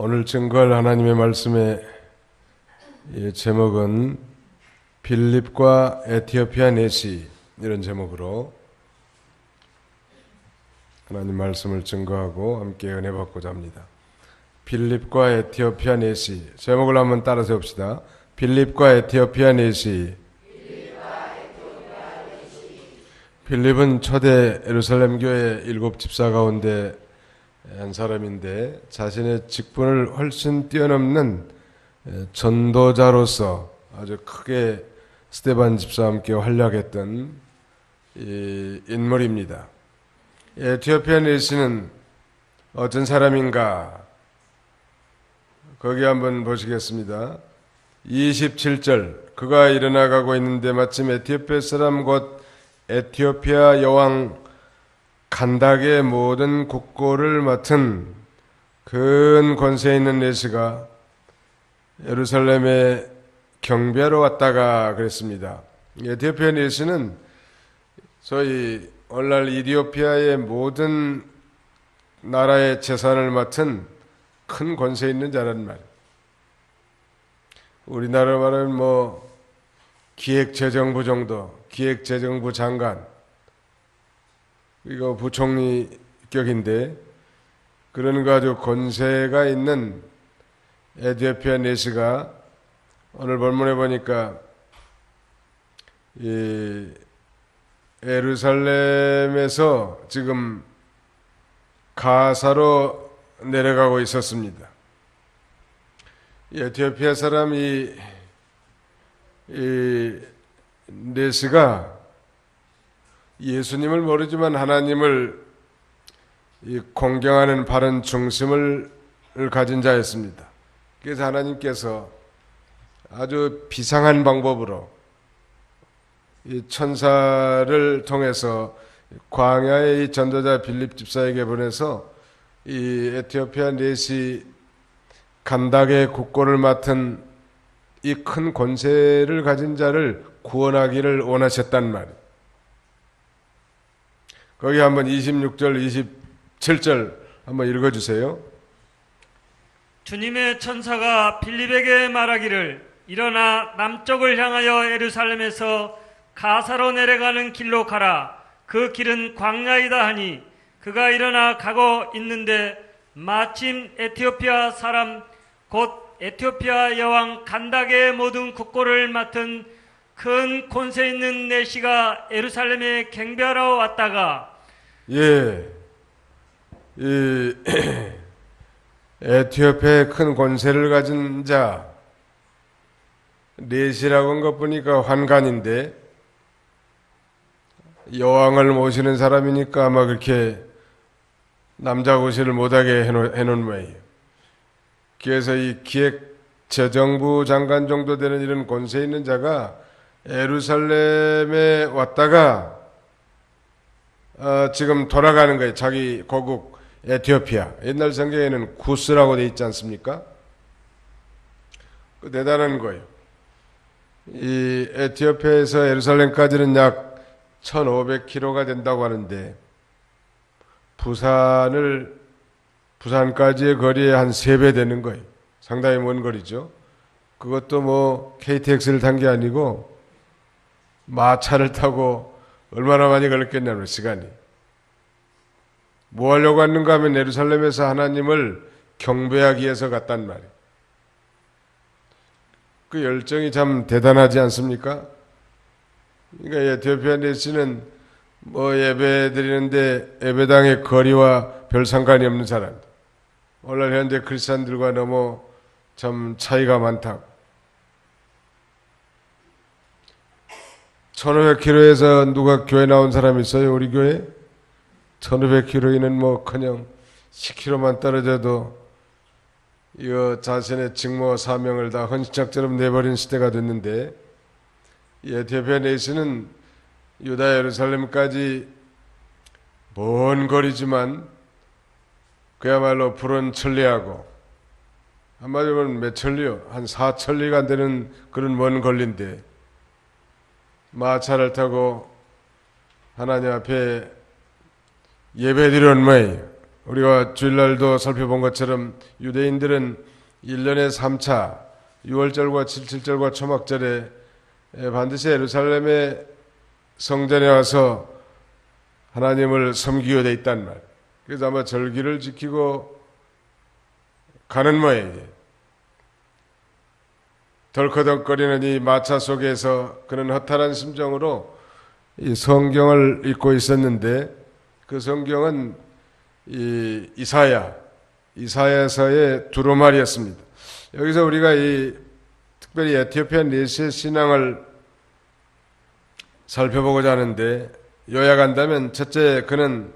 오늘 증거할 하나님의 말씀의 제목은 빌립과 에티오피아 내시, 이런 제목으로 하나님 말씀을 증거하고 함께 은혜 받고자 합니다. 빌립과 에티오피아 내시, 제목을 한번 따라서 봅시다. 빌립과 에티오피아 내시. 빌립은 초대 예루살렘 교회 7 집사 가운데 한 사람인데, 자신의 직분을 훨씬 뛰어넘는 전도자로서 아주 크게 스데반 집사와 함께 활약했던 인물입니다. 에티오피아 내시는 어떤 사람인가? 거기 한번 보시겠습니다. 27절, 그가 일어나 가고 있는데 마침 에티오피아 사람 곧 에티오피아 여왕 간닥의 모든 국고를 맡은 큰 권세 있는 내시가 예루살렘에 경배하러 왔다가 그랬습니다. 에티오피아 내시는 소위 오늘날 이디오피아의 모든 나라의 재산을 맡은 큰 권세 있는 자란 말이에요. 우리나라 말하면 기획재정부 정도, 기획재정부 장관, 이거 부총리 격인데, 그런 거 아주 권세가 있는 에티오피아 내시가 오늘 본문에 보니까 이 예루살렘에서 지금 가사로 내려가고 있었습니다. 에티오피아 사람 이 내시가 예수님을 모르지만 하나님을 공경하는 바른 중심을 가진 자였습니다. 그래서 하나님께서 아주 비상한 방법으로 이 천사를 통해서 광야의 이 전도자 빌립 집사에게 보내서 이 에티오피아 내시 간닥의 국고를 맡은 이 큰 권세를 가진 자를 구원하기를 원하셨단 말이에요. 거기 한번 26절, 27절 한번 읽어주세요. 주님의 천사가 빌립에게 말하기를, 일어나 남쪽을 향하여 예루살렘에서 가사로 내려가는 길로 가라. 그 길은 광야이다 하니, 그가 일어나 가고 있는데 마침 에티오피아 사람 곧 에티오피아 여왕 간닥의 모든 국고를 맡은 큰 권세 있는 내시가 예루살렘에 경배하러 왔다가, 이 에티오피아의 큰 권세를 가진 자, 내시라고 한 것 보니까 환관인데, 여왕을 모시는 사람이니까 아마 그렇게 남자고시를 못하게 해놓은 모양이에요. 그래서 이 기획재정부 장관 정도 되는 이런 권세 있는 자가 예루살렘에 왔다가 지금 돌아가는 거예요. 자기 고국 에티오피아. 옛날 성경에는 구스라고 돼 있지 않습니까? 대단한 거예요. 이 에티오피아에서 예루살렘까지는 약 1500km가 된다고 하는데, 부산까지의 거리에 한 3배 되는 거예요. 상당히 먼 거리죠. 그것도 KTX를 탄 게 아니고 마차를 타고 얼마나 많이 걸렸겠냐면 시간이. 뭐 하려고 왔는가 하면 예루살렘에서 하나님을 경배하기 위해서 갔단 말이에요. 그 열정이 참 대단하지 않습니까? 그러니까 에티오피아 내시는 예배 드리는데 예배당의 거리와 별 상관이 없는 사람. 오늘 현재 크리스찬들과 너무 참 차이가 많다고. 1500km에서 누가 교회 나온 사람 있어요? 우리 교회? 1500km에는 커녕 10km만 떨어져도 이거 자신의 직무와 사명을 다 헌신짝처럼 내버린 시대가 됐는데, 이 에티오피아 내시는 유다 예루살렘까지 먼 거리지만 그야말로 푸른 천리하고, 한마디로 보면 몇 천리요? 한 4천리가 안 되는 그런 먼 거리인데 마차를 타고 하나님 앞에 예배드리는 뭐예요? 우리가 주일날도 살펴본 것처럼 유대인들은 1년에 3차 6월절과 77절과 초막절에 반드시 예루살렘의 성전에 와서 하나님을 섬기게 돼 있단 말. 그래서 아마 절기를 지키고 가는 모양이에요. 덜커덕거리는 이 마차 속에서 그는 허탈한 심정으로 이 성경을 읽고 있었는데, 그 성경은 이 이사야서의 두루마리였습니다. 여기서 우리가 이 특별히 에티오피아 내시의 신앙을 살펴보고자 하는데, 요약한다면 첫째, 그는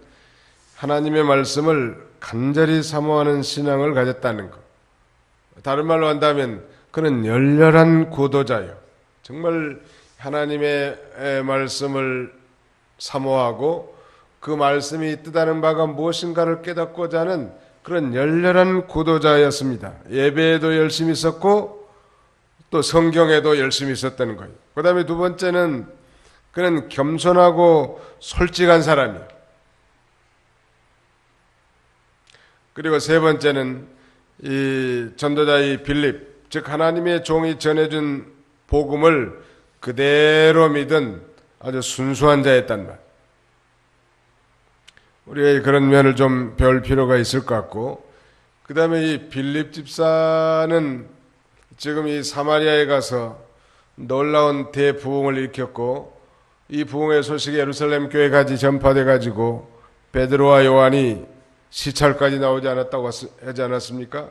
하나님의 말씀을 간절히 사모하는 신앙을 가졌다는 것. 다른 말로 한다면 그는 열렬한 구도자요. 정말 하나님의 말씀을 사모하고 그 말씀이 뜻하는 바가 무엇인가를 깨닫고자 하는 그런 열렬한 구도자였습니다. 예배에도 열심히 있었고 또 성경에도 열심히 있었다는 거예요. 그 다음에 두 번째는 그는 겸손하고 솔직한 사람이에요. 그리고 세 번째는 이 전도자의 빌립, 즉 하나님의 종이 전해준 복음을 그대로 믿은 아주 순수한 자였단 말. 우리가 그런 면을 좀 배울 필요가 있을 것 같고, 그 다음에 이 빌립 집사는 지금 이 사마리아에 가서 놀라운 대부흥을 일으켰고, 이 부흥의 소식이 예루살렘 교회까지 전파돼 가지고 베드로와 요한이 시찰까지 나오지 않았다고 하지 않았습니까?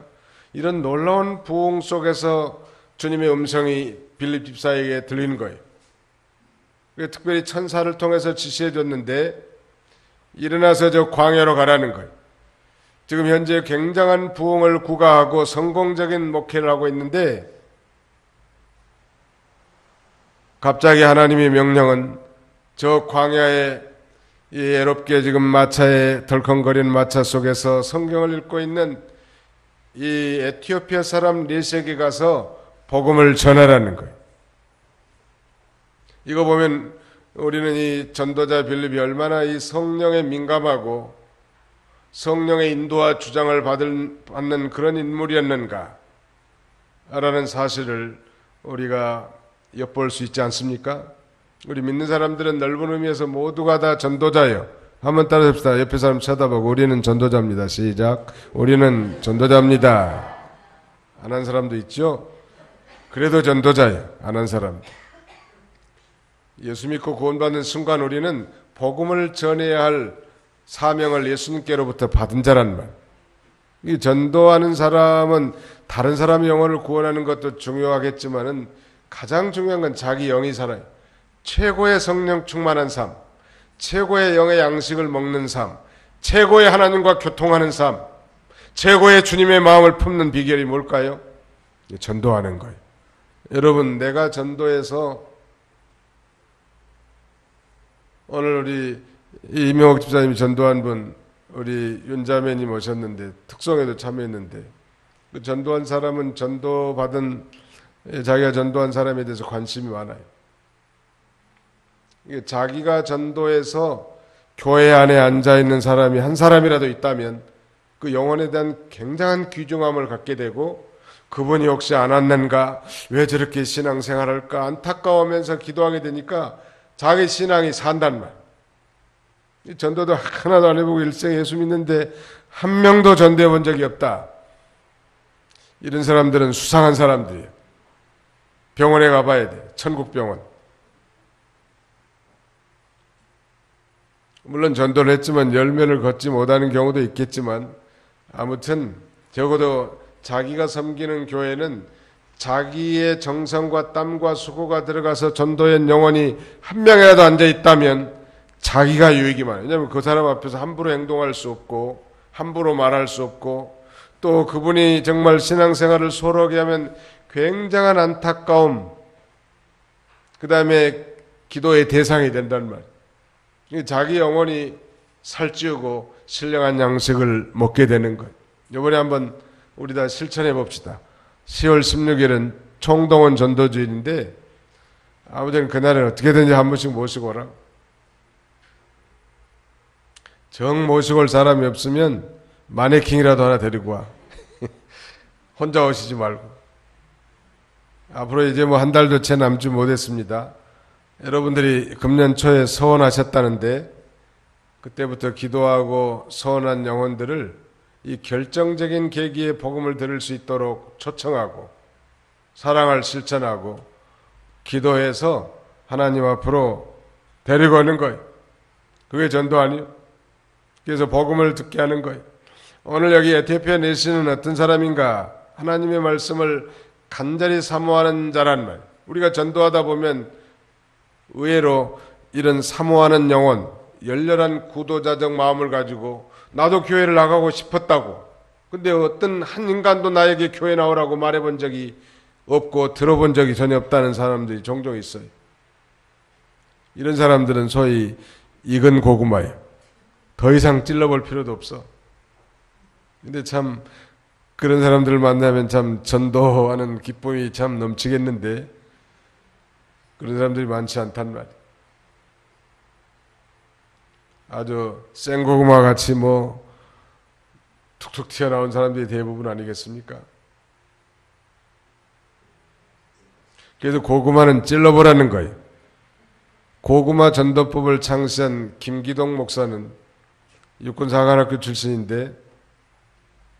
이런 놀라운 부흥 속에서 주님의 음성이 빌립 집사에게 들리는 거예요. 특별히 천사를 통해서 지시해 줬는데, 일어나서 저 광야로 가라는 거예요. 지금 현재 굉장한 부흥을 구가하고 성공적인 목회를 하고 있는데, 갑자기 하나님의 명령은 저 광야에 이 애롭게 지금 마차에 덜컹거리는 마차 속에서 성경을 읽고 있는 이 에티오피아 사람 넷에게 가서 복음을 전하라는 거예요. 이거 보면 우리는 이 전도자 빌립이 얼마나 이 성령에 민감하고 성령의 인도와 주장을 받는 그런 인물이었는가 라는 사실을 우리가 엿볼 수 있지 않습니까? 우리 믿는 사람들은 넓은 의미에서 모두가 다 전도자예요. 한번 따라 합시다. 옆에 사람 쳐다보고 우리는 전도자입니다. 시작. 우리는 전도자입니다. 안 한 사람도 있죠? 그래도 전도자예요. 안 한 사람. 예수 믿고 구원받는 순간 우리는 복음을 전해야 할 사명을 예수님께로부터 받은 자란 말. 이 전도하는 사람은 다른 사람의 영혼을 구원하는 것도 중요하겠지만은 가장 중요한 건 자기 영이 살아요. 최고의 성령 충만한 삶, 최고의 영의 양식을 먹는 삶, 최고의 하나님과 교통하는 삶, 최고의 주님의 마음을 품는 비결이 뭘까요? 전도하는 거예요. 여러분, 내가 전도해서 오늘 우리 이명옥 집사님이 전도한 분, 우리 윤자매님 오셨는데 특송에도 참여했는데, 그 전도한 사람은 자기가 전도한 사람에 대해서 관심이 많아요. 자기가 전도해서 교회 안에 앉아있는 사람이 한 사람이라도 있다면 그 영혼에 대한 굉장한 귀중함을 갖게 되고, 그분이 혹시 안 왔는가, 왜 저렇게 신앙생활할까 안타까워하면서 기도하게 되니까 자기 신앙이 산단 말. 전도도 하나도 안 해보고 일생 예수 믿는데 한 명도 전도해 본 적이 없다. 이런 사람들은 수상한 사람들이에요. 병원에 가봐야 돼. 천국병원. 물론 전도를 했지만 열매를 걷지 못하는 경우도 있겠지만, 아무튼 적어도 자기가 섬기는 교회는 자기의 정성과 땀과 수고가 들어가서 전도한 영혼이 한 명이라도 앉아있다면 자기가 유익이 많아요. 왜냐하면 그 사람 앞에서 함부로 행동할 수 없고 함부로 말할 수 없고, 또 그분이 정말 신앙생활을 소홀하게 하면 굉장한 안타까움, 그 다음에 기도의 대상이 된단 말이에요. 자기 영혼이 살찌우고 신령한 양식을 먹게 되는 거예요. 이번에 한번 우리 다 실천해 봅시다. 10월 16일은 총동원 전도주일인데, 아무튼 그날은 어떻게든지 한 번씩 모시고 오라. 정 모시고 올 사람이 없으면 마네킹이라도 하나 데리고 와. 혼자 오시지 말고. 앞으로 이제 뭐 한 달도 채 남지 못했습니다. 여러분들이 금년 초에 서원하셨다는데 그때부터 기도하고 서원한 영혼들을 이 결정적인 계기에 복음을 들을 수 있도록 초청하고 사랑을 실천하고 기도해서 하나님 앞으로 데리고 오는 거예요. 그게 전도 아니에요. 그래서 복음을 듣게 하는 거예요. 오늘 여기 에티오피아 내시는 어떤 사람인가? 하나님의 말씀을 간절히 사모하는 자란 말. 우리가 전도하다 보면 의외로 이런 사모하는 영혼, 열렬한 구도자적 마음을 가지고 나도 교회를 나가고 싶었다고. 근데 어떤 한 인간도 나에게 교회 나오라고 말해본 적이 없고 들어본 적이 전혀 없다는 사람들이 종종 있어요. 이런 사람들은 소위 익은 고구마예요. 더 이상 찔러볼 필요도 없어. 근데 참 그런 사람들을 만나면 참 전도하는 기쁨이 참 넘치겠는데 그런 사람들이 많지 않단 말이에요. 아주 생고구마 같이 뭐 툭툭 튀어나온 사람들이 대부분 아니겠습니까? 그래서 고구마는 찔러보라는 거예요. 고구마 전도법을 창시한 김기동 목사는 육군사관학교 출신인데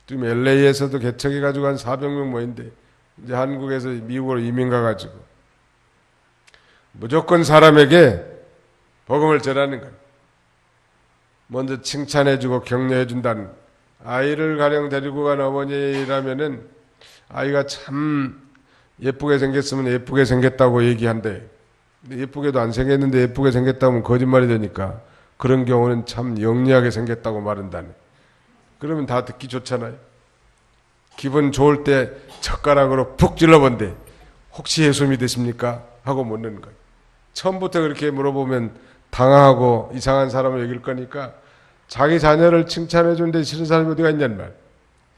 지금 LA에서도 개척해가지고 한 400명 모인데 이제 한국에서 미국으로 이민 가가지고 무조건 사람에게 복음을 전하는 거예요. 먼저 칭찬해주고 격려해준다는 아이를 가령 데리고 간 어머니라면은 아이가 참 예쁘게 생겼으면 예쁘게 생겼다고 얘기한대. 근데 예쁘게도 안 생겼는데 예쁘게 생겼다면 거짓말이 되니까 그런 경우는 참 영리하게 생겼다고 말한다네. 그러면 다 듣기 좋잖아요. 기분 좋을 때 젓가락으로 푹 찔러본대. 혹시 예수 믿으십니까? 하고 묻는 거예요. 처음부터 그렇게 물어보면 당황하고 이상한 사람을 여길 거니까 자기 자녀를 칭찬해 주는데 싫은 사람이 어디가 있냔 말.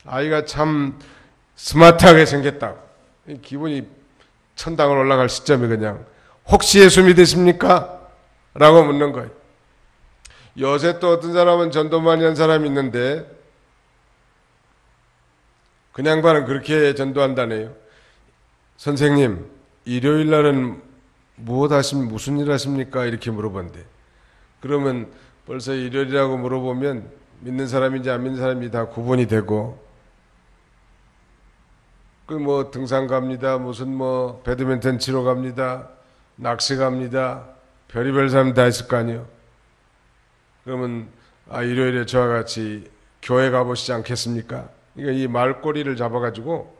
아이가 참 스마트하게 생겼다고. 기분이 천당을 올라갈 시점이 그냥 혹시 예수 믿으십니까? 라고 묻는 거예요. 요새 또 어떤 사람은 전도 많이 한 사람이 있는데 그 양반은 그렇게 전도한다네요. 선생님, 일요일 날은 무슨 일 하십니까? 이렇게 물어본대. 그러면 벌써 일요일이라고 물어보면 믿는 사람인지 안 믿는 사람이 다 구분이 되고 그 뭐 등산 갑니다. 무슨 뭐 배드민턴 치러 갑니다. 낚시 갑니다. 별의별 사람 다 있을 거 아니에요. 그러면 일요일에 저와 같이 교회 가보시지 않겠습니까? 그러니까 이 말꼬리를 잡아가지고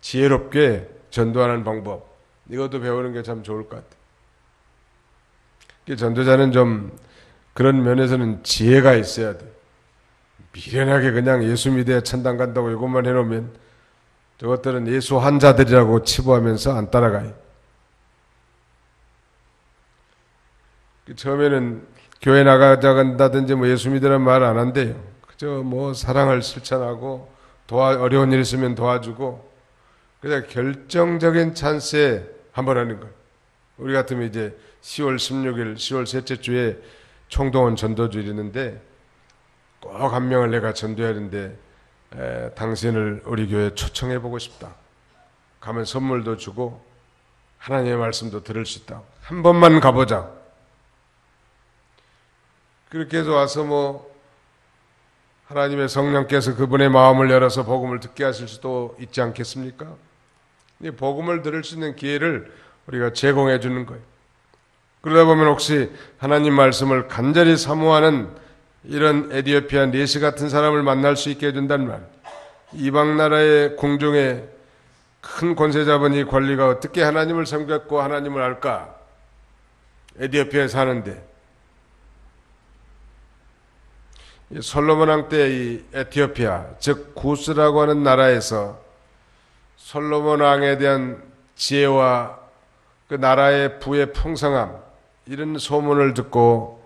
지혜롭게 전도하는 방법 이것도 배우는 게 참 좋을 것 같아요. 전도자는 좀 그런 면에서는 지혜가 있어야 돼. 미련하게 그냥 예수 믿어야 천당 간다고 이것만 해놓으면 저것들은 예수 환자들이라고 치부하면서 안 따라가요. 처음에는 교회 나가자 간다든지 뭐 예수 믿으라는 말 안 한대요. 그저 뭐 사랑을 실천하고 어려운 일 있으면 도와주고 그래서 결정적인 찬스에 한번 하는 거예요. 우리 같으면 이제 10월 16일 10월 셋째 주에 총동원 전도주일 있는데 꼭 한 명을 내가 전도해야 하는데 당신을 우리 교회에 초청해 보고 싶다. 가면 선물도 주고 하나님의 말씀도 들을 수 있다. 한 번만 가보자. 그렇게 해서 와서 뭐 하나님의 성령께서 그분의 마음을 열어서 복음을 듣게 하실 수도 있지 않겠습니까? 이 복음을 들을 수 있는 기회를 우리가 제공해 주는 거예요. 그러다 보면 혹시 하나님 말씀을 간절히 사모하는 이런 에티오피아 네시 같은 사람을 만날 수 있게 해준단 말. 이방 나라의 궁중에 큰 권세 잡은 이 관리가 어떻게 하나님을 섬겼고 하나님을 알까? 에티오피아에 사는데 솔로몬 왕 때 이 에티오피아 즉 구스라고 하는 나라에서 솔로몬 왕에 대한 지혜와 그 나라의 부의 풍성함 이런 소문을 듣고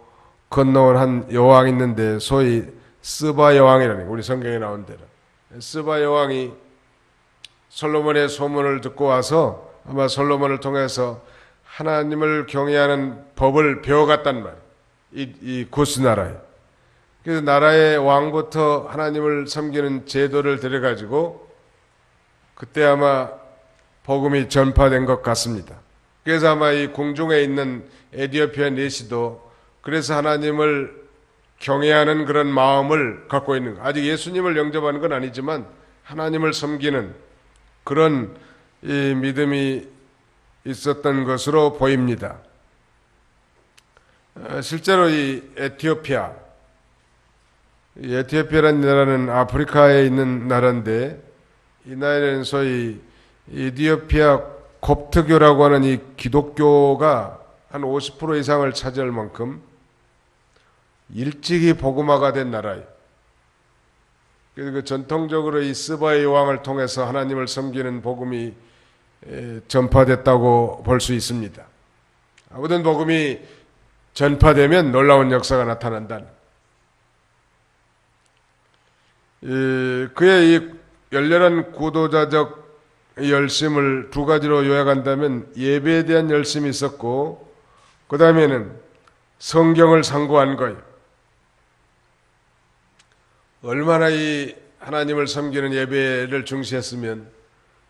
건너온 한 여왕이 있는데 소위 스바 여왕이라는 우리 성경에 나온 대로 스바 여왕이 솔로몬의 소문을 듣고 와서 아마 솔로몬을 통해서 하나님을 경외하는 법을 배워갔단 말이에요. 이 구스 나라에. 그래서 나라의 왕부터 하나님을 섬기는 제도를 들여가지고 그때 아마 복음이 전파된 것 같습니다. 그래서 아마 이 궁중에 있는 에티오피아 내시도 그래서 하나님을 경외하는 그런 마음을 갖고 있는 거. 아직 예수님을 영접하는 건 아니지만 하나님을 섬기는 그런 이 믿음이 있었던 것으로 보입니다. 실제로 이 에티오피아라는 나라는 아프리카에 있는 나라인데 이 나라는 소위 에티오피아 kop트교라고 하는 이 기독교가 한 50% 이상을 차지할 만큼 일찍이 복음화가 된 나라예요. 그래서 그 전통적으로 이 스바의 왕을 통해서 하나님을 섬기는 복음이 전파됐다고 볼 수 있습니다. 모든 복음이 전파되면 놀라운 역사가 나타난다. 그의 이 열렬한 구도자적 열심을 두 가지로 요약한다면 예배에 대한 열심이 있었고 그 다음에는 성경을 상고한 거예요. 얼마나 이 하나님을 섬기는 예배를 중시했으면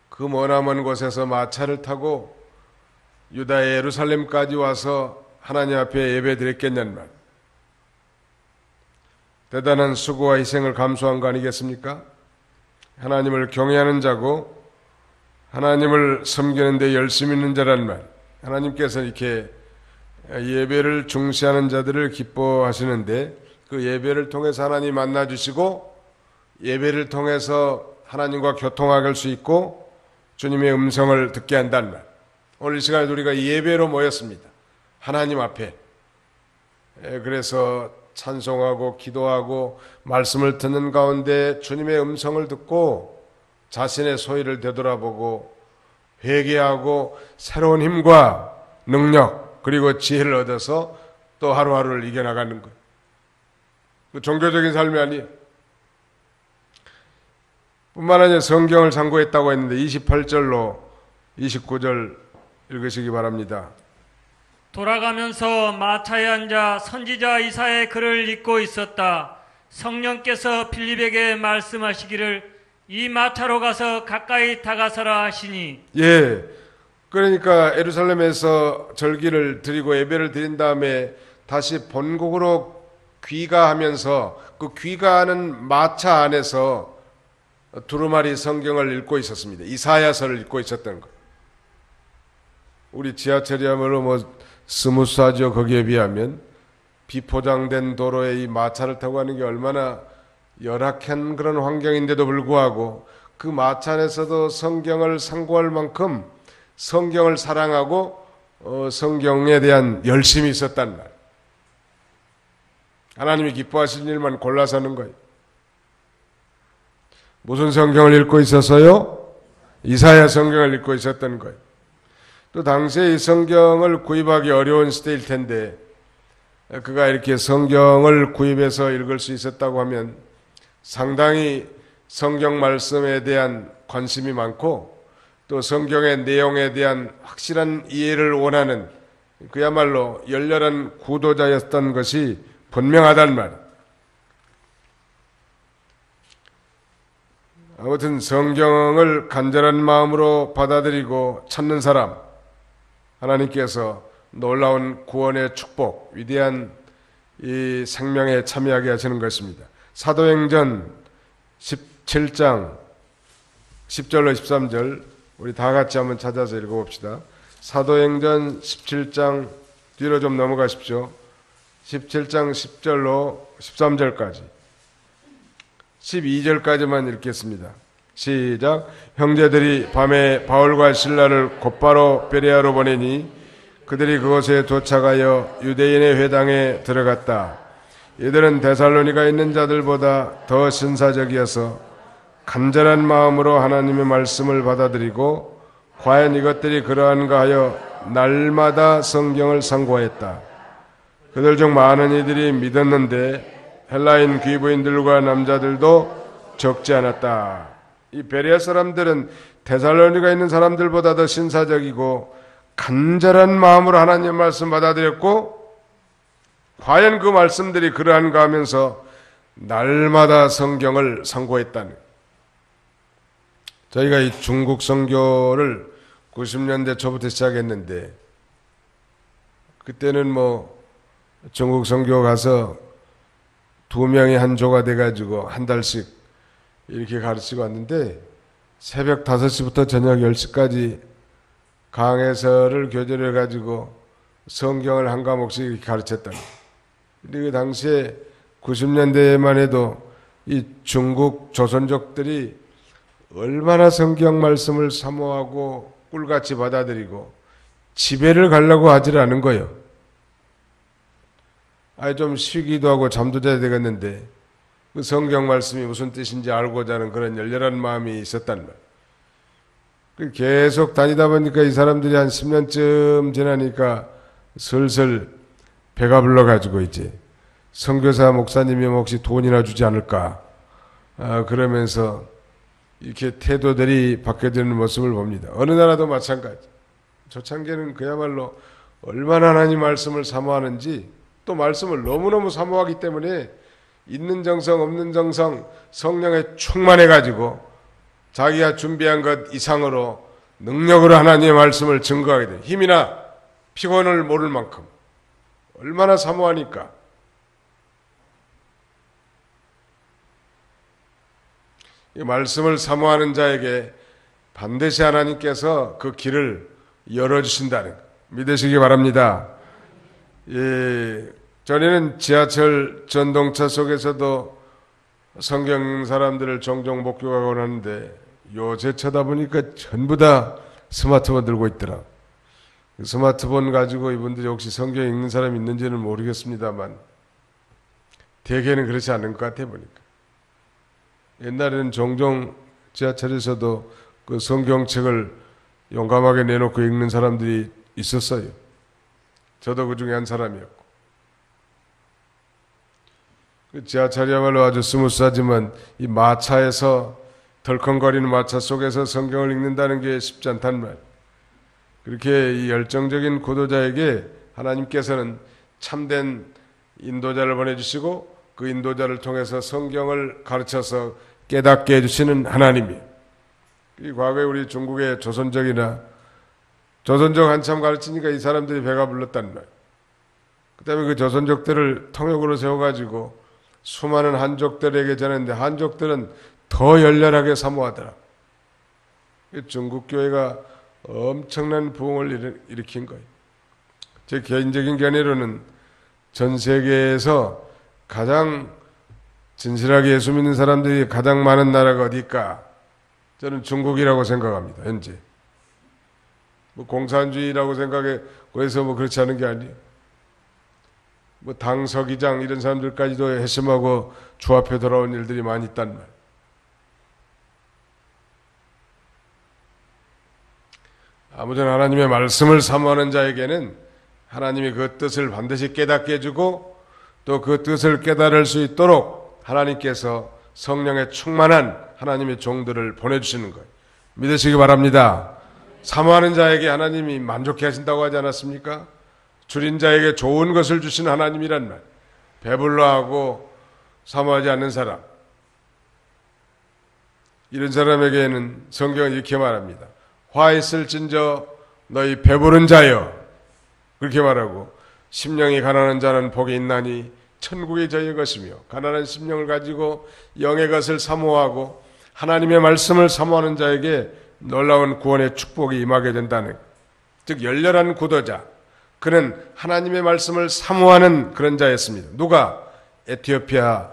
그 머나먼 곳에서 마차를 타고 유다의 예루살렘까지 와서 하나님 앞에 예배 드렸겠냐는 말. 대단한 수고와 희생을 감수한 거 아니겠습니까? 하나님을 경외하는 자고 하나님을 섬기는 데 열심히 있는 자란 말. 하나님께서 이렇게 예배를 중시하는 자들을 기뻐하시는데 그 예배를 통해서 하나님 만나주시고 예배를 통해서 하나님과 교통하게 할 수 있고 주님의 음성을 듣게 한다는 말. 오늘 이 시간에 우리가 예배로 모였습니다. 하나님 앞에. 그래서 찬송하고 기도하고 말씀을 듣는 가운데 주님의 음성을 듣고 자신의 소위를 되돌아보고 회개하고 새로운 힘과 능력 그리고 지혜를 얻어서 또 하루하루를 이겨나가는 것. 그 종교적인 삶이 아니에요. 뿐만 아니라 성경을 상고했다고 했는데 28절로 29절 읽으시기 바랍니다. 돌아가면서 마차에 앉아 선지자 이사야의 글을 읽고 있었다. 성령께서 빌립에게 말씀하시기를 이 마차로 가서 가까이 다가서라 하시니. 예, 그러니까 예루살렘에서 절기를 드리고 예배를 드린 다음에 다시 본국으로 귀가하면서 그 귀가하는 마차 안에서 두루마리 성경을 읽고 있었습니다. 이사야서를 읽고 있었던 것. 우리 지하철이야말로 뭐 스무스하죠. 거기에 비하면 비포장된 도로에 이 마차를 타고 가는 게 얼마나 열악한 그런 환경인데도 불구하고 그 마차 안에서도 성경을 상고할 만큼 성경을 사랑하고 성경에 대한 열심이 있었단 말. 하나님이 기뻐하시는 일만 골라서 하는 거예요. 무슨 성경을 읽고 있었어요? 이사야 성경을 읽고 있었던 거예요. 또 당시에 이 성경을 구입하기 어려운 시대일 텐데 그가 이렇게 성경을 구입해서 읽을 수 있었다고 하면 상당히 성경 말씀에 대한 관심이 많고 또 성경의 내용에 대한 확실한 이해를 원하는 그야말로 열렬한 구도자였던 것이 분명하단 말이에요. 아무튼 성경을 간절한 마음으로 받아들이고 찾는 사람, 하나님께서 놀라운 구원의 축복, 위대한 이 생명에 참여하게 하시는 것입니다. 사도행전 17장 10절로 13절 우리 다 같이 한번 찾아서 읽어봅시다. 사도행전 17장 뒤로 좀 넘어가십시오. 17장 10절로 13절까지 12절까지만 읽겠습니다. 시작. 형제들이 밤에 바울과 실라를 곧바로 베레아로 보내니 그들이 그곳에 도착하여 유대인의 회당에 들어갔다. 이들은 데살로니가 있는 자들보다 더 신사적이어서 간절한 마음으로 하나님의 말씀을 받아들이고 과연 이것들이 그러한가 하여 날마다 성경을 상고했다. 그들 중 많은 이들이 믿었는데 헬라인 귀부인들과 남자들도 적지 않았다. 이 베레아 사람들은 데살로니가 있는 사람들보다 더 신사적이고 간절한 마음으로 하나님의 말씀 받아들였고 과연 그 말씀들이 그러한가 하면서 날마다 성경을 상고했다는. 저희가 이 중국 선교를 90년대 초부터 시작했는데, 그때는 뭐 중국 선교 가서 2명이 한 조가 돼가지고 한 달씩 이렇게 가르치고 왔는데, 새벽 5시부터 저녁 10시까지 강해설을 교재를 가지고 성경을 한 과목씩 이렇게 가르쳤다. 근데 그 당시에 90년대에만 해도 이 중국 조선족들이 얼마나 성경 말씀을 사모하고 꿀같이 받아들이고 집회를 가려고 하질 않은 거예요. 아예 좀 쉬기도 하고 잠도 자야 되겠는데 그 성경 말씀이 무슨 뜻인지 알고자 하는 그런 열렬한 마음이 있었단 말이에요. 계속 다니다 보니까 이 사람들이 한 10년쯤 지나니까 슬슬 배가 불러가지고 이제 선교사 목사님이 혹시 돈이나 주지 않을까 그러면서 이렇게 태도들이 바뀌어지는 모습을 봅니다. 어느 나라도 마찬가지. 초창기에는 그야말로 얼마나 하나님 말씀을 사모하는지, 또 말씀을 너무너무 사모하기 때문에 있는 정성 없는 정성 성령에 충만해가지고 자기가 준비한 것 이상으로 능력으로 하나님의 말씀을 증거하게 돼요. 힘이나 피곤을 모를 만큼 얼마나 사모하니까. 이 말씀을 사모하는 자에게 반드시 하나님께서 그 길을 열어주신다는 거 믿으시기 바랍니다. 전에는 지하철 전동차 속에서도 성경 사람들을 종종 목격하곤 하는데, 요새 쳐다보니까 전부 다 스마트폰 들고 있더라. 스마트폰 가지고 이분들이 혹시 성경 읽는 사람이 있는지는 모르겠습니다만 대개는 그렇지 않은 것 같아 보니까. 옛날에는 종종 지하철에서도 그 성경책을 용감하게 내놓고 읽는 사람들이 있었어요. 저도 그 중에 한 사람이었고. 그 지하철이야말로 아주 스무스하지만 이 마차에서 덜컹거리는 마차 속에서 성경을 읽는다는 게 쉽지 않단 말. 그렇게 이 열정적인 구도자에게 하나님께서는 참된 인도자를 보내주시고 그 인도자를 통해서 성경을 가르쳐서 깨닫게 해주시는 하나님이에요. 이 과거에 우리 중국의 조선족이나 조선족 한참 가르치니까 이 사람들이 배가 불렀단 말이에요. 그 다음에 그 조선족들을 통역으로 세워가지고 수많은 한족들에게 전했는데 한족들은 더 열렬하게 사모하더라. 중국 교회가 엄청난 부흥을 일으킨 거예요. 제 개인적인 견해로는 전 세계에서 가장 진실하게 예수 믿는 사람들이 가장 많은 나라가 어디일까? 저는 중국이라고 생각합니다. 현재 뭐 공산주의라고 생각해 그래서 뭐 그렇지 않은 게 아니에요. 뭐 당 서기장 이런 사람들까지도 회심하고 주 앞에 돌아온 일들이 많이 있단 말. 아무튼 하나님의 말씀을 사모하는 자에게는 하나님이 그 뜻을 반드시 깨닫게 해주고 또 그 뜻을 깨달을 수 있도록 하나님께서 성령에 충만한 하나님의 종들을 보내주시는 거예요. 믿으시기 바랍니다. 사모하는 자에게 하나님이 만족해 하신다고 하지 않았습니까? 줄인 자에게 좋은 것을 주시는 하나님이란 말. 배불러하고 사모하지 않는 사람, 이런 사람에게는 성경은 이렇게 말합니다. 화 있을진저 너희 배부른 자여, 그렇게 말하고 심령이 가난한 자는 복이 있나니 천국이 저희의 것이며, 가난한 심령을 가지고 영의 것을 사모하고 하나님의 말씀을 사모하는 자에게 놀라운 구원의 축복이 임하게 된다는, 즉 열렬한 구도자, 그는 하나님의 말씀을 사모하는 그런 자였습니다. 누가? 에티오피아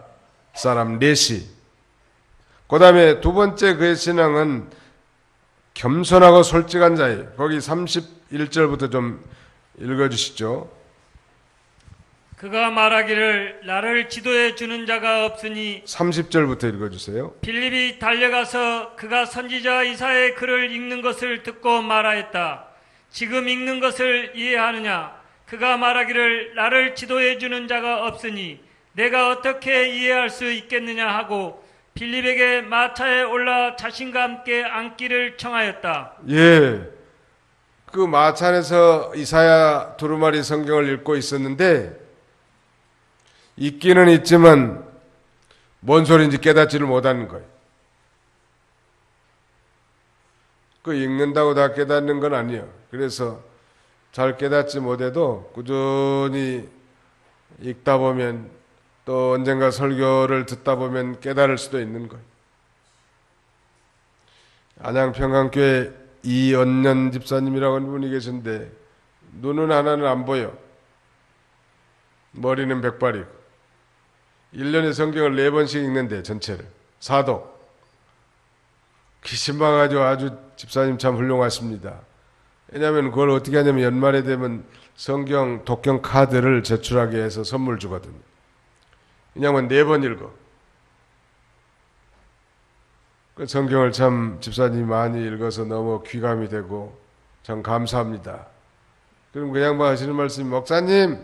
사람 넷이. 그 다음에 두 번째 그의 신앙은 겸손하고 솔직한 자예요. 거기 31절부터 좀 읽어주시죠. 그가 말하기를 나를 지도해 주는 자가 없으니, 30절부터 읽어주세요. 빌립이 달려가서 그가 선지자 이사야의 글을 읽는 것을 듣고 말하였다. 지금 읽는 것을 이해하느냐? 그가 말하기를 나를 지도해 주는 자가 없으니 내가 어떻게 이해할 수 있겠느냐 하고 빌립에게 마차에 올라 자신과 함께 앉기를 청하였다. 예, 그 마차 안에서 이사야 두루마리 성경을 읽고 있었는데, 있기는 있지만 뭔 소리인지 깨닫지를 못하는 거예요. 그 읽는다고 다 깨닫는 건 아니에요. 그래서 잘 깨닫지 못해도 꾸준히 읽다 보면 또 언젠가 설교를 듣다 보면 깨달을 수도 있는 거예요. 안양평강교회 이언년 집사님이라고 하는 분이 계신데 눈은 하나는 안 보여. 머리는 백발이고 1년에 성경을 4번씩 읽는데 전체를 사독. 신방가지고 아주 집사님 참 훌륭하십니다. 왜냐하면 그걸 어떻게 하냐면 연말에 되면 성경 독경 카드를 제출하게 해서 선물 주거든요. 왜냐하면 4번 읽어. 그 성경을 참 집사님이 많이 읽어서 너무 귀감이 되고 참 감사합니다. 그럼 그 양반 하시는 말씀이 목사님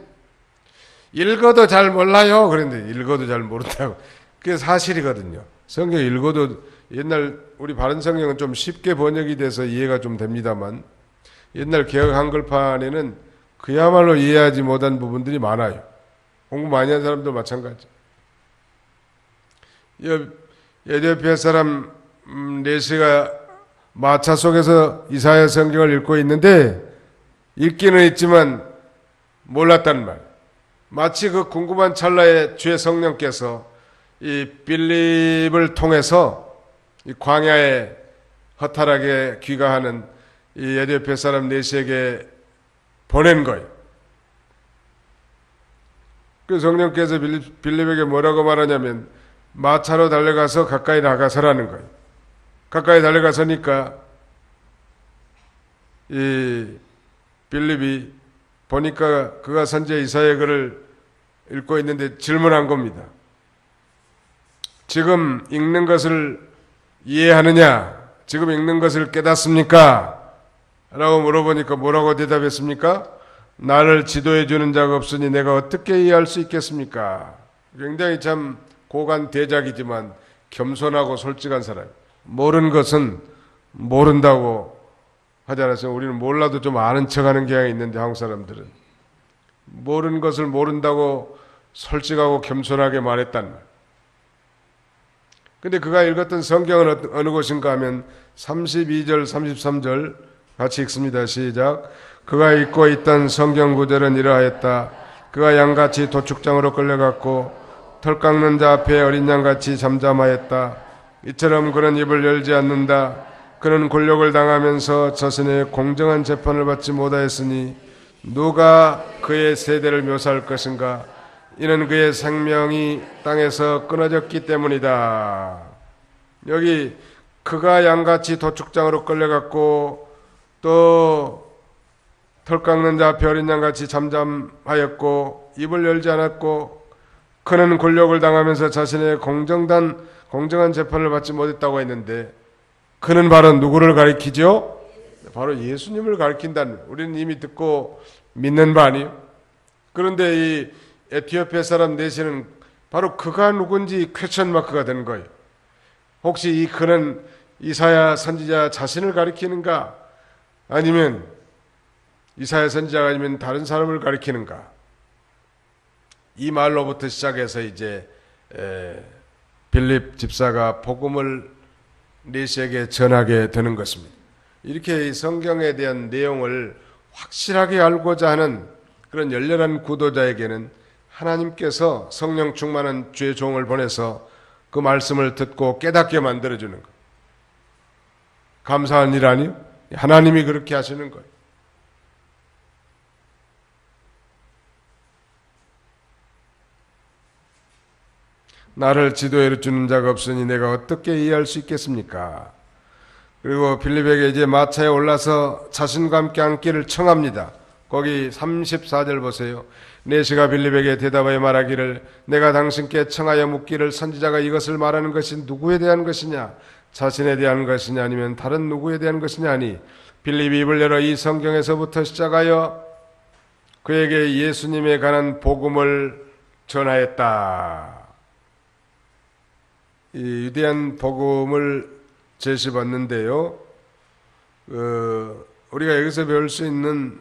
읽어도 잘 몰라요. 그런데 읽어도 잘 모른다고. 그게 사실이거든요. 성경 읽어도 옛날 우리 바른 성경은 좀 쉽게 번역이 돼서 이해가 좀 됩니다만 옛날 개혁 한글판에는 그야말로 이해하지 못한 부분들이 많아요. 공부 많이 한 사람도 마찬가지. 에티오피아 사람 네시가 마차 속에서 이사야 성경을 읽고 있는데 읽기는 있지만 몰랐단 말. 마치 그 궁금한 찰나에 주의 성령께서 이 빌립을 통해서 이 광야에 허탈하게 귀가하는 이 에티오피아 사람 네시에게 보낸 거예요. 그 성령께서 빌립에게 뭐라고 말하냐면 마차로 달려가서 가까이 나가서라는 거예요. 가까이 달려가서니까 이 빌립이 보니까 그가 선지자 이사야의 글을 읽고 있는데 질문한 겁니다. 지금 읽는 것을 이해하느냐? 지금 읽는 것을 깨닫습니까? 라고 물어보니까 뭐라고 대답했습니까? 나를 지도해 주는 자가 없으니 내가 어떻게 이해할 수 있겠습니까? 굉장히 참 고관 대작이지만 겸손하고 솔직한 사람. 모르는 것은 모른다고 하지 않았어요. 우리는 몰라도 좀 아는 척하는 경향이 있는데 한국 사람들은 모르는 것을 모른다고 솔직하고 겸손하게 말했단 말. 근데 그가 읽었던 성경은 어느 곳인가 하면 32절 33절 같이 읽습니다. 시작. 그가 읽고 있던 성경 구절은 이러하였다. 그가 양같이 도축장으로 끌려갔고 털 깎는 자 앞에 어린 양같이 잠잠하였다. 이처럼 그는 입을 열지 않는다. 그는 곤욕을 당하면서 자신의 공정한 재판을 받지 못하였으니 누가 그의 세대를 묘사할 것인가? 이는 그의 생명이 땅에서 끊어졌기 때문이다. 여기 그가 양같이 도축장으로 끌려갔고 또 털 깎는 자 앞에 어린 양같이 잠잠하였고 입을 열지 않았고 그는 곤욕을 당하면서 자신의 공정한 재판을 받지 못했다고 했는데 그는 바로 누구를 가리키죠? 바로 예수님을 가리킨다는 우리는 이미 듣고 믿는 바 아니에요? 그런데 이 에티오피아 사람 네시는 바로 그가 누군지 퀘스천 마크가 된 거예요. 혹시 그는 이사야 선지자 자신을 가리키는가? 아니면 이사야 선지자가 아니면 다른 사람을 가리키는가? 이 말로부터 시작해서 이제 빌립 집사가 복음을 네시에게 전하게 되는 것입니다. 이렇게 이 성경에 대한 내용을 확실하게 알고자 하는 그런 열렬한 구도자에게는 하나님께서 성령 충만한 주의 종을 보내서 그 말씀을 듣고 깨닫게 만들어주는 것. 감사한 일 아니요? 하나님이 그렇게 하시는 거예요. 나를 지도해 주는 자가 없으니 내가 어떻게 이해할 수 있겠습니까? 그리고 빌립에게 이제 마차에 올라서 자신과 함께 앉기를 청합니다. 거기 34절 보세요. 네시가 빌립에게 대답하여 말하기를 내가 당신께 청하여 묻기를 선지자가 이것을 말하는 것이 누구에 대한 것이냐? 자신에 대한 것이냐 아니면 다른 누구에 대한 것이냐 하니 빌립이 입을 열어 이 성경에서부터 시작하여 그에게 예수님에 관한 복음을 전하였다. 이 위대한 복음을 제시받는데요. 우리가 여기서 배울 수 있는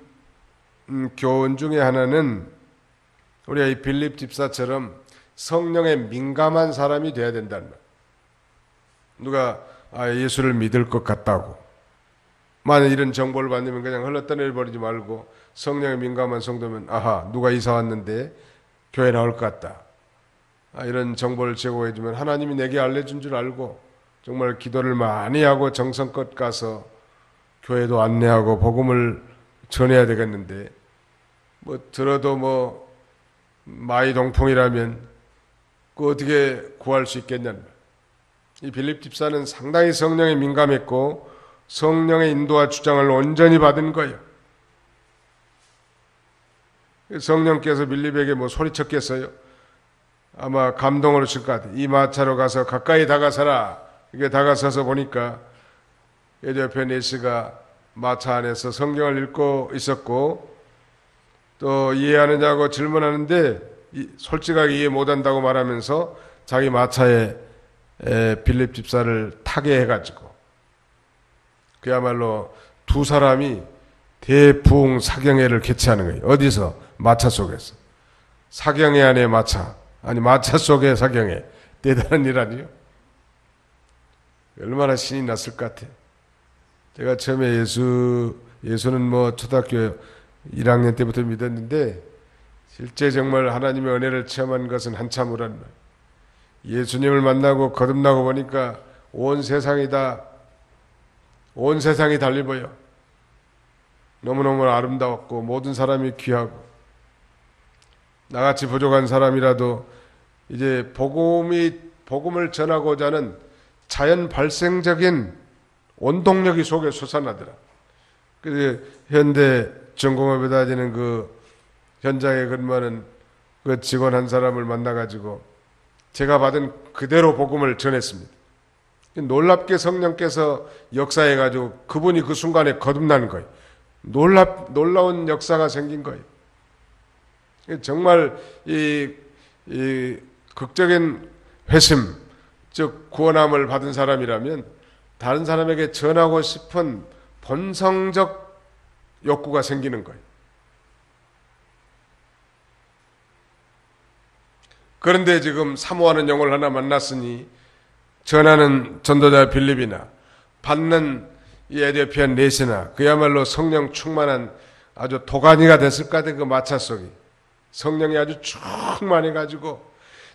교훈 중에 하나는 우리가 이 빌립 집사처럼 성령에 민감한 사람이 돼야 된다는 말. 누가 예수를 믿을 것 같다고 만약 이런 정보를 받으면 그냥 흘러떠내 버리지 말고 성령에 민감한 성도면 아하 누가 이사 왔는데 교회 나올 것 같다. 이런 정보를 제공해 주면 하나님이 내게 알려준 줄 알고 정말 기도를 많이 하고 정성껏 가서 교회도 안내하고 복음을 전해야 되겠는데 뭐 들어도 뭐 마이동풍이라면 그 어떻게 구할 수 있겠냐는 말. 이 빌립 집사는 상당히 성령에 민감했고 성령의 인도와 주장을 온전히 받은 거예요. 성령께서 빌립에게 뭐 소리쳤겠어요? 아마 감동으로 칠 것 같아요. 이 마차로 가서 가까이 다가서라. 이게 다가서서 보니까 에디오피아 내시가 마차 안에서 성경을 읽고 있었고 또 이해하느냐고 질문하는데 솔직하게 이해 못한다고 말하면서 자기 마차에 빌립 집사를 타게 해가지고 그야말로 두 사람이 대부흥 사경회를 개최하는 거예요. 어디서? 마차 속에서. 사경회 안에 마차, 아니 마차 속에 사경회. 대단한 일 아니에요? 얼마나 신이 났을 것 같아요. 제가 처음에 예수는 뭐 초등학교 1학년 때부터 믿었는데 실제 정말 하나님의 은혜를 체험한 것은 한참 후란 말. 예수님을 만나고 거듭나고 보니까 온 세상이 달리 보여. 너무너무 아름다웠고 모든 사람이 귀하고 나같이 부족한 사람이라도 이제 복음을 전하고자 하는 자연 발생적인 원동력이 속에 솟아나더라. 그래서 현대 전공업에다 지는 그 현장에 근무하는 그 직원 한 사람을 만나가지고 제가 받은 그대로 복음을 전했습니다. 놀랍게 성령께서 역사해가지고 그분이 그 순간에 거듭나는 거예요. 놀라운 역사가 생긴 거예요. 정말 이 극적인 회심, 즉 구원함을 받은 사람이라면 다른 사람에게 전하고 싶은 본성적 욕구가 생기는 거예요. 그런데 지금 사모하는 영혼을 하나 만났으니 전하는 전도자 빌립이나 받는 이 에디오피아 내시나 그야말로 성령 충만한 아주 도가니가 됐을 것 같은 그 마차 속이 성령이 아주 충만해가지고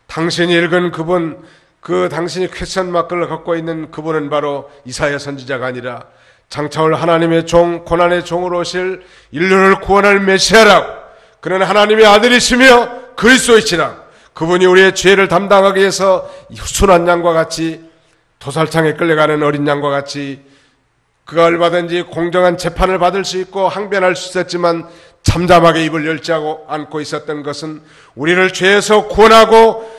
당신이 읽은 그분, 그 당신이 퀘스천 마크를 갖고 있는 그분은 바로 이사야 선지자가 아니라 장차올 하나님의 종, 고난의 종으로 오실 인류를 구원할 메시아라고 그는 하나님의 아들이시며 그리스도이시라. 그분이 우리의 죄를 담당하기 위해서 순한 양과 같이 도살장에 끌려가는 어린 양과 같이 그가 얼마든지 공정한 재판을 받을 수 있고 항변할 수 있었지만 잠잠하게 입을 열지 않고 있었던 것은 우리를 죄에서 구원하고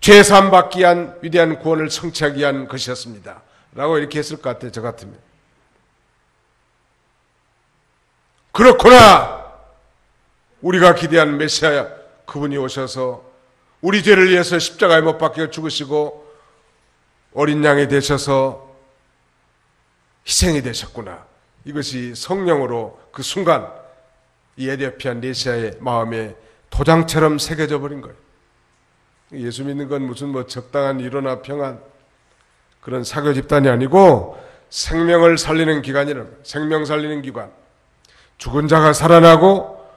죄사함 받기 위한 위대한 구원을 성취하기 위한 것이었습니다. 라고 이렇게 했을 것 같아요. 저 같으면. 그렇구나. 우리가 기대한 메시아 그분이 오셔서 우리 죄를 위해서 십자가에 못 박혀 죽으시고 어린 양이 되셔서 희생이 되셨구나. 이것이 성령으로 그 순간 이 에디오피아 내시아의 마음에 도장처럼 새겨져 버린 거예요. 예수 믿는 건 무슨 뭐 적당한 위로나 평안 그런 사교 집단이 아니고 생명을 살리는 기관이라는 거예요. 생명 살리는 기관. 죽은 자가 살아나고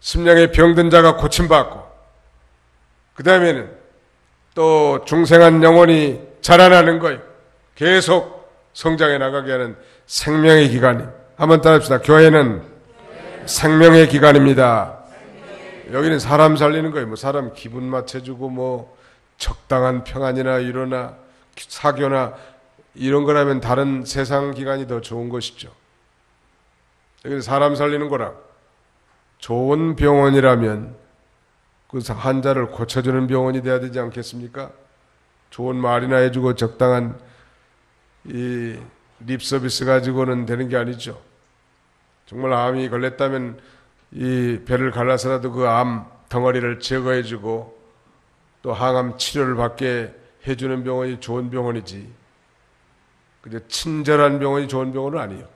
심령에 병든 자가 고침받고 그 다음에는 또 중생한 영혼이 자라나는 거예요. 계속 성장해 나가게 하는 생명의 기관이. 한번 따라합시다. 교회는 생명의 기관입니다. 여기는 사람 살리는 거예요. 뭐 사람 기분 맞춰주고 뭐 적당한 평안이나 위로나 사교나 이런 거라면 다른 세상 기관이 더 좋은 것이죠. 여기는 사람 살리는 거라. 좋은 병원이라면 그 환자를 고쳐주는 병원이 돼야 되지 않겠습니까? 좋은 말이나 해주고 적당한 이 립 서비스 가지고는 되는 게 아니죠. 정말 암이 걸렸다면 이 배를 갈라서라도 그 암 덩어리를 제거해주고 또 항암 치료를 받게 해주는 병원이 좋은 병원이지. 근데 친절한 병원이 좋은 병원은 아니에요.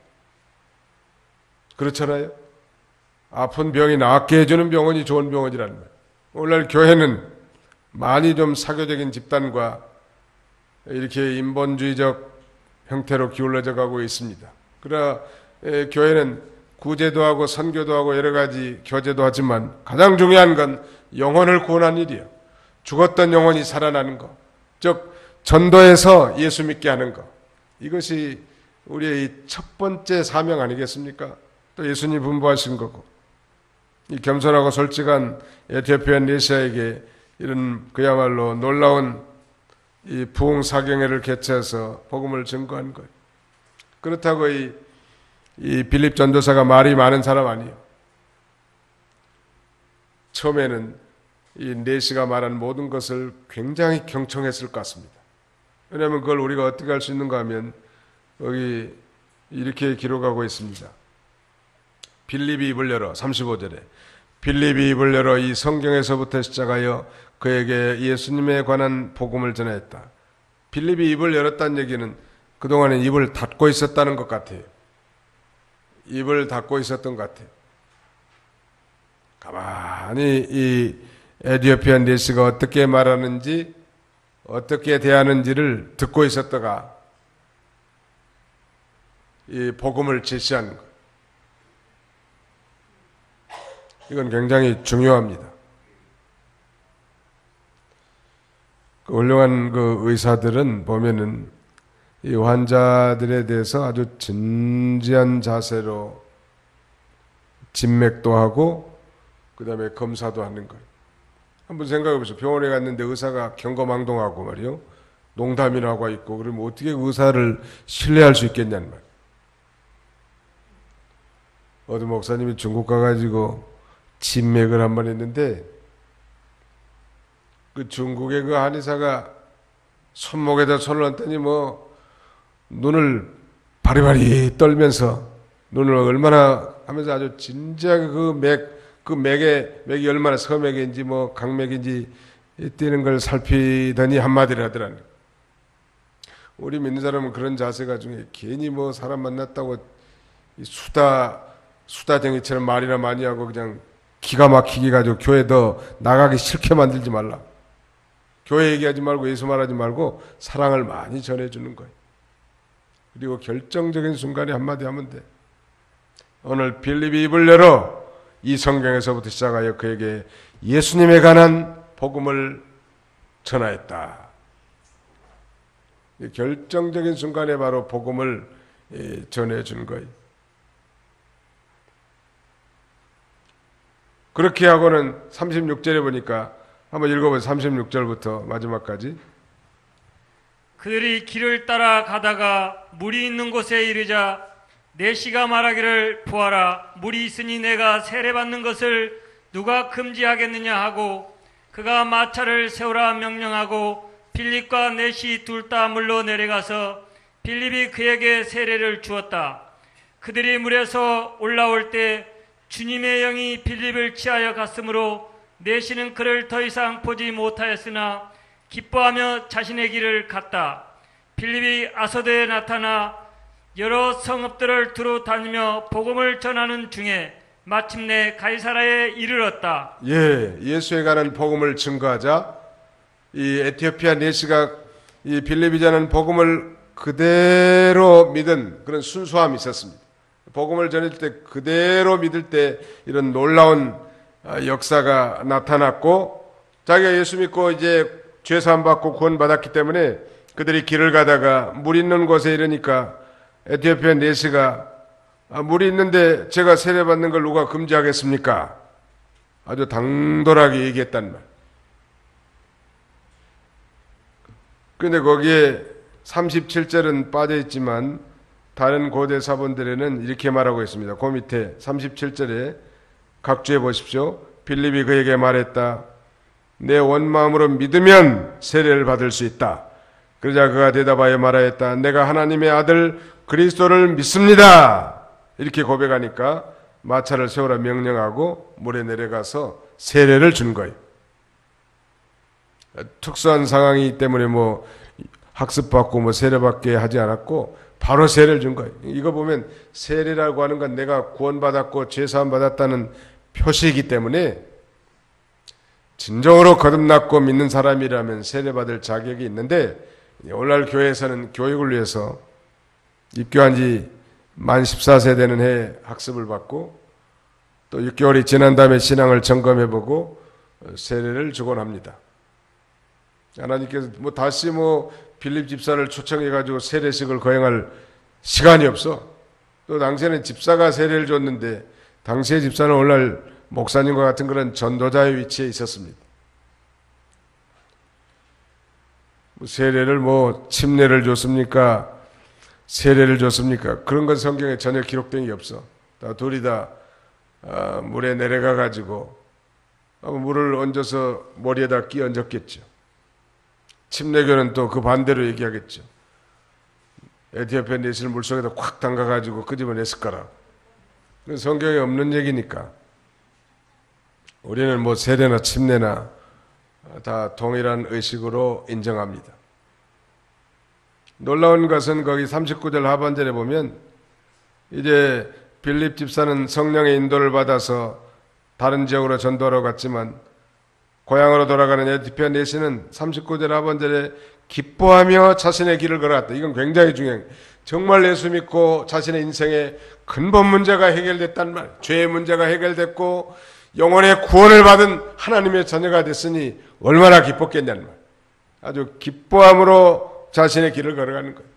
그렇잖아요. 아픈 병이 낫게 해주는 병원이 좋은 병원이라는 거예요. 오늘날 교회는 많이 좀 사교적인 집단과 이렇게 인본주의적 형태로 기울어져 가고 있습니다. 그러나 교회는 구제도 하고 선교도 하고 여러 가지 교제도 하지만 가장 중요한 건 영혼을 구원하는 일이에요. 죽었던 영혼이 살아나는 것, 즉 전도해서 예수 믿게 하는 것, 이것이 우리의 이 첫 번째 사명 아니겠습니까? 또 예수님이 분부하신 거고, 이 겸손하고 솔직한 에티오피아 네시아에게 이런 그야말로 놀라운 이 부흥사경회를 개최해서 복음을 증거한 거예요. 그렇다고 이 빌립 전도사가 말이 많은 사람 아니에요. 처음에는 이 네시가 말한 모든 것을 굉장히 경청했을 것 같습니다. 왜냐하면 그걸 우리가 어떻게 할 수 있는가 하면 여기 이렇게 기록하고 있습니다. 빌립이 입을 열어 35절에 빌립이 입을 열어 이 성경에서부터 시작하여 그에게 예수님에 관한 복음을 전했다. 빌립이 입을 열었다는 얘기는 그동안에 입을 닫고 있었다는 것 같아요. 입을 닫고 있었던 것 같아요. 가만히 이 에티오피아 네시가 어떻게 말하는지 어떻게 대하는지를 듣고 있었다가 이 복음을 제시하는 것, 이건 굉장히 중요합니다. 그 훌륭한 그 의사들은 보면은 이 환자들에 대해서 아주 진지한 자세로 진맥도 하고 그 다음에 검사도 하는 거예요. 한번 생각해 보세요. 병원에 갔는데 의사가 경거망동하고 말이요, 농담이나 하고 있고, 그러면 어떻게 의사를 신뢰할 수 있겠냐는 말이에요. 어느 목사님이 중국 가가지고 진맥을 한 번 했는데 그 중국의 그 한의사가 손목에다 손을 얹더니 뭐 눈을 바리바리 떨면서 눈을 얼마나 하면서 아주 진지하게 그 맥이 얼마나 서맥인지 뭐 강맥인지 뛰는 걸 살피더니 한마디를 하더라는 거예요. 우리 믿는 사람은 그런 자세가 중에 괜히 뭐 사람 만났다고 수다쟁이처럼 말이나 많이 하고 그냥 기가 막히게 가지고 교회 더 나가기 싫게 만들지 말라. 교회 얘기하지 말고 예수 말하지 말고 사랑을 많이 전해주는 거예요. 그리고 결정적인 순간에 한마디 하면 돼. 오늘 빌립이 입을 열어 이 성경에서부터 시작하여 그에게 예수님에 관한 복음을 전하였다. 결정적인 순간에 바로 복음을 전해준 거예요. 그렇게 하고는 36절에 보니까 한번 읽어보세요. 36절부터 마지막까지. 그들이 길을 따라 가다가 물이 있는 곳에 이르자 네시가 말하기를, 보아라, 물이 있으니 내가 세례받는 것을 누가 금지하겠느냐 하고, 그가 마차를 세우라 명령하고 빌립과 네시 둘 다 물로 내려가서 빌립이 그에게 세례를 주었다. 그들이 물에서 올라올 때 주님의 영이 빌립을 취하여 갔으므로 네시는 그를 더 이상 보지 못하였으나 기뻐하며 자신의 길을 갔다. 빌립이 아소도에 나타나 여러 성읍들을 두루 다니며 복음을 전하는 중에 마침내 가이사라에 이르렀다. 예수에 관한 복음을 증거하자 이 에티오피아 네시가 이 빌립이 전하는 복음을 그대로 믿은 그런 순수함이 있었습니다. 복음을 전할 때 그대로 믿을 때 이런 놀라운 역사가 나타났고, 자기가 예수 믿고 이제 죄사함 받고 구원받았기 때문에 그들이 길을 가다가 물 있는 곳에 이르니까 에티오피아 네시가 물이 있는데 제가 세례받는 걸 누가 금지하겠습니까? 아주 당돌하게 얘기했단 말. 그런데 거기에 37절은 빠져있지만 다른 고대 사본들에는 이렇게 말하고 있습니다. 그 밑에 37절에 각주해 보십시오. 빌립이 그에게 말했다. 내 원마음으로 믿으면 세례를 받을 수 있다. 그러자 그가 대답하여 말하였다. 내가 하나님의 아들 그리스도를 믿습니다. 이렇게 고백하니까 마차를 세우라 명령하고 물에 내려가서 세례를 준 거예요. 특수한 상황이기 때문에 뭐 학습받고 뭐 세례받게 하지 않았고 바로 세례를 준 거예요. 이거 보면 세례라고 하는 건 내가 구원받았고 죄사함 받았다는 표시이기 때문에 진정으로 거듭났고 믿는 사람이라면 세례받을 자격이 있는데, 오늘날 교회에서는 교육을 위해서 입교한 지 만 14세 되는 해에 학습을 받고 또 6개월이 지난 다음에 신앙을 점검해보고 세례를 주곤 합니다. 하나님께서 다시 빌립 집사를 초청해가지고 세례식을 거행할 시간이 없어. 또 당시에는 집사가 세례를 줬는데, 당시의 집사는 오늘날 목사님과 같은 그런 전도자의 위치에 있었습니다. 세례를 침례를 줬습니까? 세례를 줬습니까? 그런 건 성경에 전혀 기록된 게 없어. 둘이 다 물에 내려가 가지고 물을 얹어서 머리에다 끼 얹었겠죠. 침례교는 또 그 반대로 얘기하겠죠. 에티오피아 내시를 물속에다 콱 담가 가지고 끄집어냈을 거라. 성경에 없는 얘기니까. 우리는 세례나 침례나 다 동일한 의식으로 인정합니다. 놀라운 것은 거기 39절 하반절에 보면, 이제 빌립 집사는 성령의 인도를 받아서 다른 지역으로 전도하러 갔지만 고향으로 돌아가는 에티오피아 내시는 39절 하반절에 기뻐하며 자신의 길을 걸어갔다. 이건 굉장히 중요해요. 정말 예수 믿고 자신의 인생의 근본 문제가 해결됐단 말, 죄의 문제가 해결됐고 영혼의 구원을 받은 하나님의 자녀가 됐으니 얼마나 기뻤겠냐는 말. 아주 기뻐함으로 자신의 길을 걸어가는 거예요.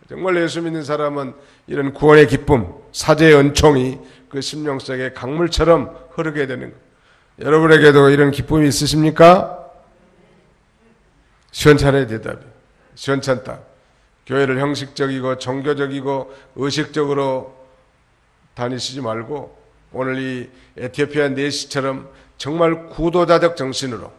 정말 예수 믿는 사람은 이런 구원의 기쁨, 사죄의 은총이 그 심령 속에 강물처럼 흐르게 되는 거예요. 여러분에게도 이런 기쁨이 있으십니까? 시원찮아요, 대답이. 시원찮다. 교회를 형식적이고 종교적이고 의식적으로 다니시지 말고, 오늘 이 에티오피아 내시처럼 정말 구도자적 정신으로,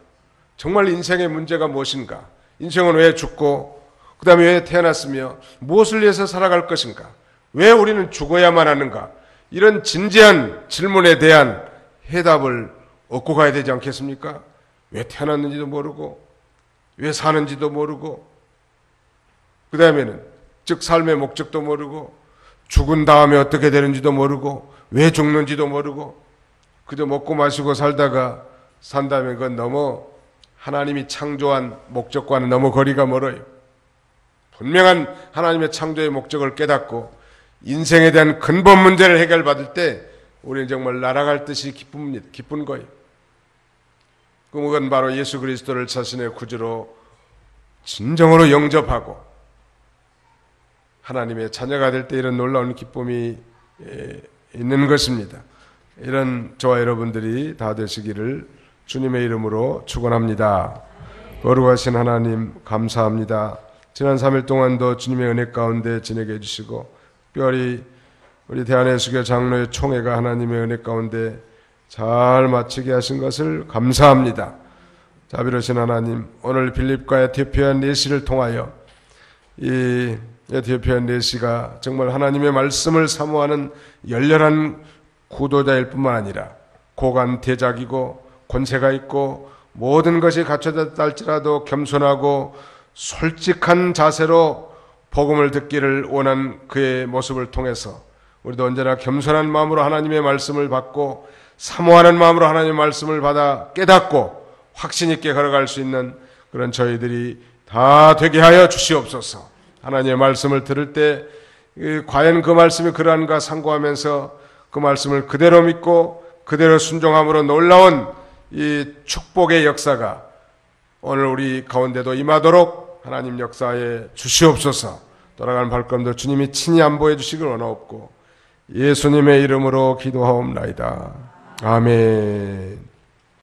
정말 인생의 문제가 무엇인가, 인생은 왜 죽고 그 다음에 왜 태어났으며 무엇을 위해서 살아갈 것인가, 왜 우리는 죽어야만 하는가, 이런 진지한 질문에 대한 해답을 얻고 가야 되지 않겠습니까? 왜 태어났는지도 모르고 왜 사는지도 모르고, 그 다음에는 즉 삶의 목적도 모르고 죽은 다음에 어떻게 되는지도 모르고 왜 죽는지도 모르고 그저 먹고 마시고 살다가 산다면 그건 너무 하나님이 창조한 목적과는 너무 거리가 멀어요. 분명한 하나님의 창조의 목적을 깨닫고 인생에 대한 근본 문제를 해결받을 때 우리는 정말 날아갈 듯이 기쁜 거예요. 그건 바로 예수 그리스도를 자신의 구주로 진정으로 영접하고 하나님의 자녀가 될 때 이런 놀라운 기쁨이 있는 것입니다. 이런 저와 여러분들이 다 되시기를 주님의 이름으로 축원합니다. 거룩하신 하나님 감사합니다. 지난 3일 동안도 주님의 은혜 가운데 지내게 해주시고, 특별히 우리 대한예수교 장로의 총회가 하나님의 은혜 가운데 잘 마치게 하신 것을 감사합니다. 자비로우신 하나님, 오늘 빌립과 에티오피아 내시를 통하여 이 에티오피아 내시가 정말 하나님의 말씀을 사모하는 열렬한 구도자일 뿐만 아니라 고관대작이고 권세가 있고 모든 것이 갖춰졌다 할지라도 겸손하고 솔직한 자세로 복음을 듣기를 원한 그의 모습을 통해서 우리도 언제나 겸손한 마음으로 하나님의 말씀을 받고 사모하는 마음으로 하나님의 말씀을 받아 깨닫고 확신 있게 걸어갈 수 있는 그런 저희들이 다 되게 하여 주시옵소서. 하나님의 말씀을 들을 때 과연 그 말씀이 그러한가 상고하면서 그 말씀을 그대로 믿고 그대로 순종함으로 놀라운 이 축복의 역사가 오늘 우리 가운데도 임하도록 하나님 역사에 주시옵소서. 돌아가는 발걸음도 주님이 친히 안보해 주시길 원하옵고 예수님의 이름으로 기도하옵나이다. 아멘.